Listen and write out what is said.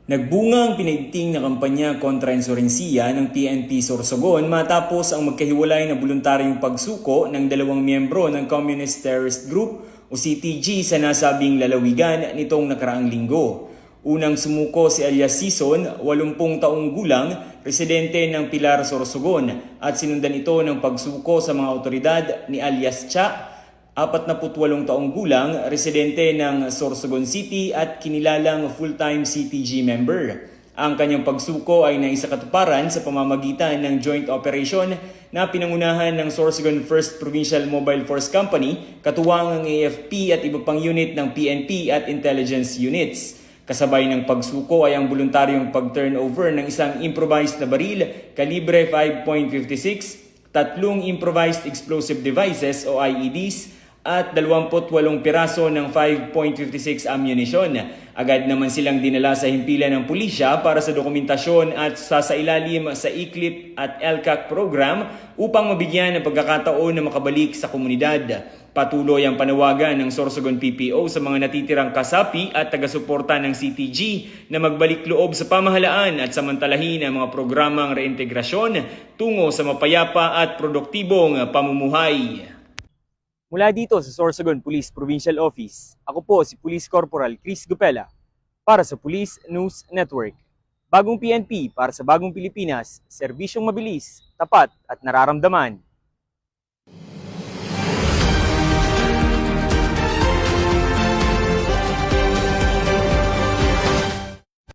Nagbunga ang pinaigting na kampanya kontra insurensiya ng PNP Sorsogon matapos ang magkahiwalay na voluntaryong pagsuko ng dalawang miyembro ng Communist Terrorist Group o CTG sa nasabing lalawigan nitong nakaraang linggo. Unang sumuko si alias Sison, 80 taong gulang, residente ng Pilar, Sorsogon, at sinundan ito ng pagsuko sa mga otoridad ni alias Cha, 48 taong gulang, residente ng Sorsogon City at kinilalang full-time CTG member. Ang kanyang pagsuko ay naisakatuparan sa pamamagitan ng joint operation na pinangunahan ng Sorsogon 1st Provincial Mobile Force Company, katuwang ang AFP at iba pang unit ng PNP at intelligence units. Kasabay ng pagsuko ay ang voluntaryong pag-turnover ng isang improvised na baril kalibre 5.56, 3 improvised explosive devices o IEDs, at 28 piraso ng 5.56 ammunition. Agad naman silang dinala sa himpilan ng pulisya para sa dokumentasyon at sasailalim sa ICLIP at LCAC program upang mabigyan ng pagkakataon na makabalik sa komunidad. Patuloy ang panawagan ng Sorsogon PPO sa mga natitirang kasapi at taga-suporta ng CTG na magbalik loob sa pamahalaan at samantalahin ang mga programang reintegrasyon tungo sa mapayapa at produktibong pamumuhay. Mula dito sa Sorsogon Police Provincial Office, ako po si Police Corporal Chris Gupela para sa Police News Network. Bagong PNP para sa bagong Pilipinas, serbisyong mabilis, tapat at nararamdaman.